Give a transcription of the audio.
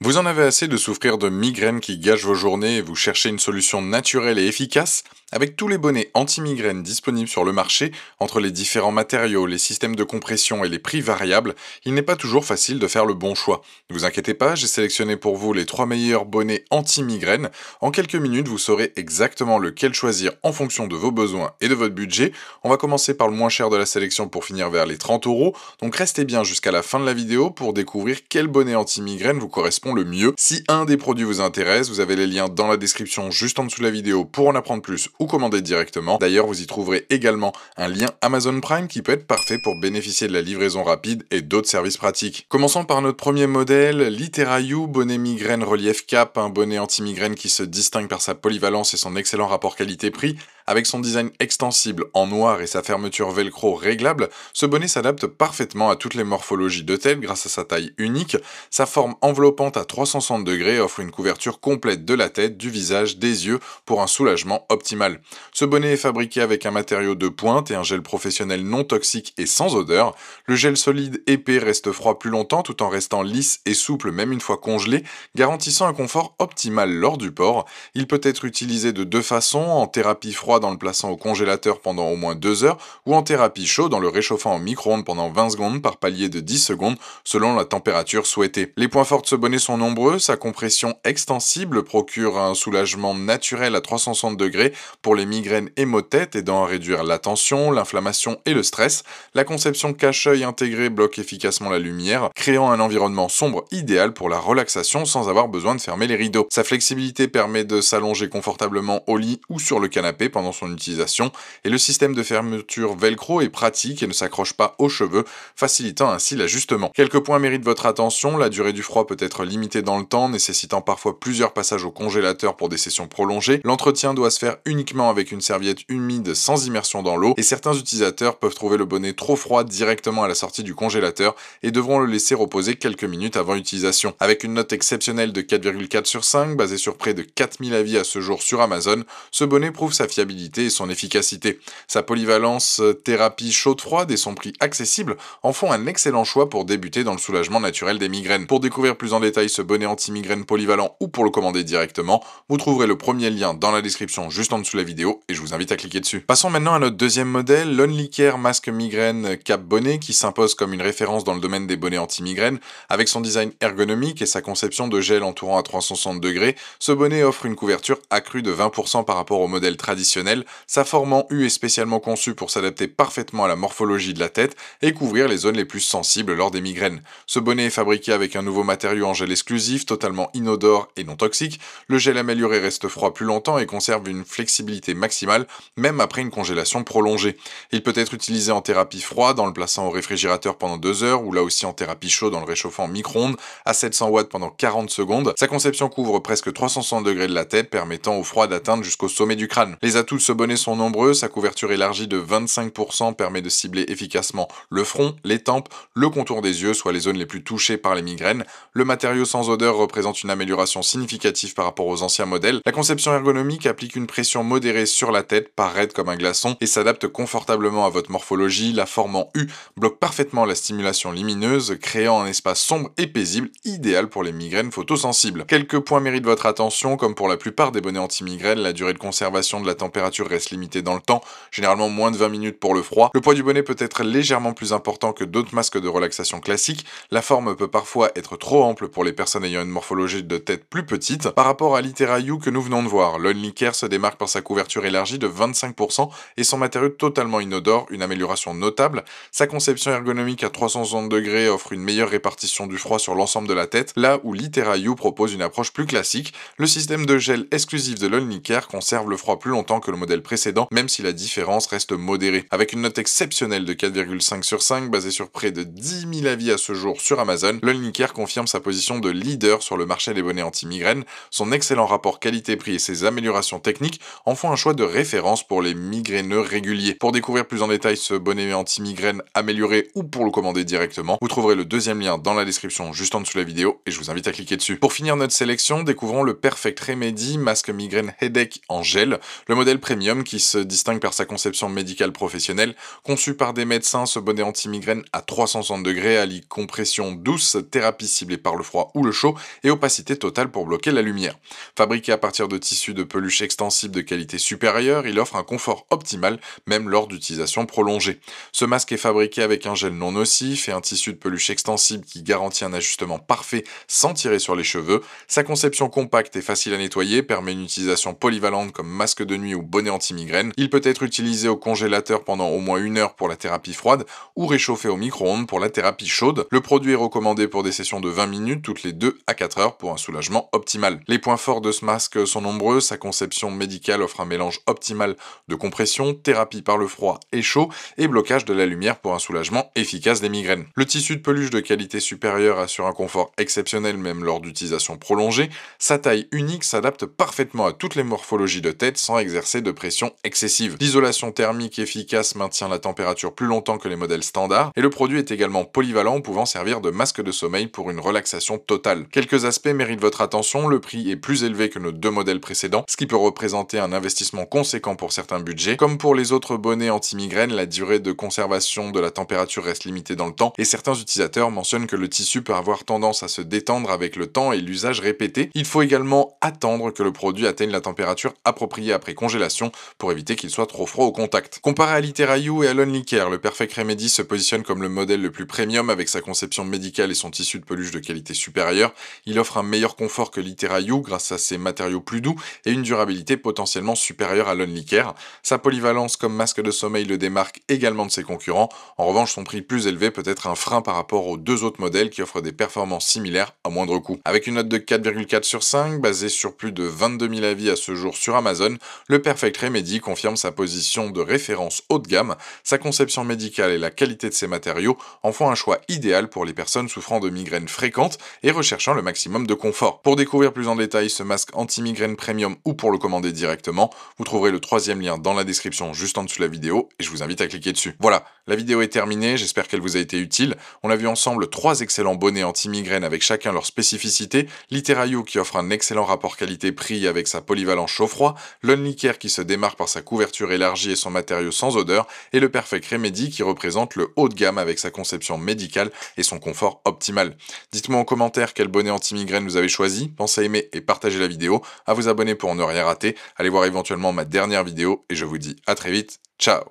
Vous en avez assez de souffrir de migraines qui gâchent vos journées et vous cherchez une solution naturelle et efficace? Avec tous les bonnets anti-migraines disponibles sur le marché, entre les différents matériaux, les systèmes de compression et les prix variables, il n'est pas toujours facile de faire le bon choix. Ne vous inquiétez pas, j'ai sélectionné pour vous les 3 meilleurs bonnets anti-migraines. En quelques minutes, vous saurez exactement lequel choisir en fonction de vos besoins et de votre budget. On va commencer par le moins cher de la sélection pour finir vers les 30 euros. Donc restez bien jusqu'à la fin de la vidéo pour découvrir quel bonnet anti-migraine vous correspond le mieux. Si un des produits vous intéresse, vous avez les liens dans la description juste en dessous de la vidéo pour en apprendre plus ou commander directement. D'ailleurs, vous y trouverez également un lien Amazon Prime qui peut être parfait pour bénéficier de la livraison rapide et d'autres services pratiques. Commençons par notre premier modèle, Litera You bonnet migraine relief cap, un bonnet anti-migraine qui se distingue par sa polyvalence et son excellent rapport qualité-prix. Avec son design extensible en noir et sa fermeture velcro réglable, ce bonnet s'adapte parfaitement à toutes les morphologies de tête grâce à sa taille unique. Sa forme enveloppante à 360 degrés offre une couverture complète de la tête, du visage, des yeux pour un soulagement optimal. Ce bonnet est fabriqué avec un matériau de pointe et un gel professionnel non toxique et sans odeur. Le gel solide épais reste froid plus longtemps tout en restant lisse et souple même une fois congelé, garantissant un confort optimal lors du port. Il peut être utilisé de deux façons, en thérapie froide en le plaçant au congélateur pendant au moins 2 heures ou en thérapie chaude en le réchauffant au micro-ondes pendant 20 secondes par palier de 10 secondes selon la température souhaitée. Les points forts de ce bonnet sont nombreux, sa compression extensible procure un soulagement naturel à 360 degrés pour les migraines et maux de tête, aidant à réduire la tension, l'inflammation et le stress. La conception cache-œil intégrée bloque efficacement la lumière, créant un environnement sombre idéal pour la relaxation sans avoir besoin de fermer les rideaux. Sa flexibilité permet de s'allonger confortablement au lit ou sur le canapé pendant son utilisation, et le système de fermeture velcro est pratique et ne s'accroche pas aux cheveux, facilitant ainsi l'ajustement. Quelques points méritent votre attention, la durée du froid peut être limitée dans le temps, nécessitant parfois plusieurs passages au congélateur pour des sessions prolongées. L'entretien doit se faire uniquement avec une serviette humide sans immersion dans l'eau, et certains utilisateurs peuvent trouver le bonnet trop froid directement à la sortie du congélateur et devront le laisser reposer quelques minutes avant utilisation. Avec une note exceptionnelle de 4,4 sur 5, basée sur près de 4000 avis à ce jour sur Amazon, ce bonnet prouve sa fiabilité et son efficacité. Sa polyvalence, thérapie chaude-froide et son prix accessible en font un excellent choix pour débuter dans le soulagement naturel des migraines. Pour découvrir plus en détail ce bonnet anti-migraine polyvalent ou pour le commander directement, vous trouverez le premier lien dans la description juste en dessous de la vidéo et je vous invite à cliquer dessus. Passons maintenant à notre deuxième modèle, l'Only Care masque migraine cap bonnet qui s'impose comme une référence dans le domaine des bonnets anti-migraine. Avec son design ergonomique et sa conception de gel entourant à 360 degrés, ce bonnet offre une couverture accrue de 20% par rapport au modèle traditionnel. Sa forme en U est spécialement conçue pour s'adapter parfaitement à la morphologie de la tête et couvrir les zones les plus sensibles lors des migraines. Ce bonnet est fabriqué avec un nouveau matériau en gel exclusif, totalement inodore et non toxique. Le gel amélioré reste froid plus longtemps et conserve une flexibilité maximale, même après une congélation prolongée. Il peut être utilisé en thérapie froide en le plaçant au réfrigérateur pendant 2 heures ou là aussi en thérapie chaude en le réchauffant en micro-ondes à 700 watts pendant 40 secondes. Sa conception couvre presque 360 degrés de la tête, permettant au froid d'atteindre jusqu'au sommet du crâne. Les atouts de ce bonnet sont nombreux, sa couverture élargie de 25% permet de cibler efficacement le front, les tempes, le contour des yeux, soit les zones les plus touchées par les migraines. Le matériau sans odeur représente une amélioration significative par rapport aux anciens modèles. La conception ergonomique applique une pression modérée sur la tête, pas raide comme un glaçon, et s'adapte confortablement à votre morphologie. La forme en U bloque parfaitement la stimulation lumineuse, créant un espace sombre et paisible, idéal pour les migraines photosensibles. Quelques points méritent votre attention, comme pour la plupart des bonnets anti-migraines, la durée de conservation de la température reste limitée dans le temps, généralement moins de 20 minutes pour le froid. Le poids du bonnet peut être légèrement plus important que d'autres masques de relaxation classiques. La forme peut parfois être trop ample pour les personnes ayant une morphologie de tête plus petite. Par rapport à Litera You que nous venons de voir, l'Only Care se démarque par sa couverture élargie de 25% et son matériau totalement inodore, une amélioration notable. Sa conception ergonomique à 360 degrés offre une meilleure répartition du froid sur l'ensemble de la tête, là où Litera You propose une approche plus classique. Le système de gel exclusif de l'Only Care conserve le froid plus longtemps que le modèle précédent, même si la différence reste modérée. Avec une note exceptionnelle de 4,5 sur 5, basée sur près de 10 000 avis à ce jour sur Amazon, l'Only Care confirme sa position de leader sur le marché des bonnets anti-migraine. Son excellent rapport qualité-prix et ses améliorations techniques en font un choix de référence pour les migraineux réguliers. Pour découvrir plus en détail ce bonnet anti-migraine amélioré ou pour le commander directement, vous trouverez le deuxième lien dans la description juste en dessous de la vidéo et je vous invite à cliquer dessus. Pour finir notre sélection, découvrons le Perfect Remedy masque migraine headache en gel. Le modèle modèle premium qui se distingue par sa conception médicale professionnelle. Conçu par des médecins, ce bonnet anti-migraine à 360 degrés allie compression douce, thérapie ciblée par le froid ou le chaud et opacité totale pour bloquer la lumière. Fabriqué à partir de tissus de peluche extensible de qualité supérieure, il offre un confort optimal même lors d'utilisation prolongée. Ce masque est fabriqué avec un gel non nocif et un tissu de peluche extensible qui garantit un ajustement parfait sans tirer sur les cheveux. Sa conception compacte et facile à nettoyer permet une utilisation polyvalente comme masque de nuit ou bonnet anti-migraine. Il peut être utilisé au congélateur pendant au moins 1 heure pour la thérapie froide ou réchauffé au micro-ondes pour la thérapie chaude. Le produit est recommandé pour des sessions de 20 minutes toutes les 2 à 4 heures pour un soulagement optimal. Les points forts de ce masque sont nombreux. Sa conception médicale offre un mélange optimal de compression, thérapie par le froid et chaud et blocage de la lumière pour un soulagement efficace des migraines. Le tissu de peluche de qualité supérieure assure un confort exceptionnel même lors d'utilisation prolongée. Sa taille unique s'adapte parfaitement à toutes les morphologies de tête sans exercer de pression excessive. L'isolation thermique efficace maintient la température plus longtemps que les modèles standards et le produit est également polyvalent pouvant servir de masque de sommeil pour une relaxation totale. Quelques aspects méritent votre attention. Le prix est plus élevé que nos 2 modèles précédents, ce qui peut représenter un investissement conséquent pour certains budgets. Comme pour les autres bonnets anti-migraine, la durée de conservation de la température reste limitée dans le temps et certains utilisateurs mentionnent que le tissu peut avoir tendance à se détendre avec le temps et l'usage répété. Il faut également attendre que le produit atteigne la température appropriée après congélation pour éviter qu'il soit trop froid au contact. Comparé à l'Iterayu et à l'Only Care, le Perfect Remedy se positionne comme le modèle le plus premium avec sa conception médicale et son tissu de peluche de qualité supérieure. Il offre un meilleur confort que l'Iterayu grâce à ses matériaux plus doux et une durabilité potentiellement supérieure à l'Only Care. Sa polyvalence comme masque de sommeil le démarque également de ses concurrents. En revanche, son prix plus élevé peut être un frein par rapport aux 2 autres modèles qui offrent des performances similaires à moindre coût. Avec une note de 4,4 sur 5, basée sur plus de 22 000 avis à ce jour sur Amazon, le Perfect Remedy confirme sa position de référence haut de gamme. Sa conception médicale et la qualité de ses matériaux en font un choix idéal pour les personnes souffrant de migraines fréquentes et recherchant le maximum de confort. Pour découvrir plus en détail ce masque anti-migraine premium ou pour le commander directement, vous trouverez le 3e lien dans la description juste en dessous de la vidéo et je vous invite à cliquer dessus. Voilà, la vidéo est terminée, j'espère qu'elle vous a été utile. On a vu ensemble 3 excellents bonnets anti-migraine avec chacun leur spécificité, l'Iterayu qui offre un excellent rapport qualité-prix avec sa polyvalence chaud-froid, l'Only Care qui se démarque par sa couverture élargie et son matériau sans odeur, et le Perfect Remedy qui représente le haut de gamme avec sa conception médicale et son confort optimal. Dites-moi en commentaire quel bonnet anti-migraine vous avez choisi, pensez à aimer et partager la vidéo, à vous abonner pour ne rien rater, allez voir éventuellement ma dernière vidéo et je vous dis à très vite, ciao.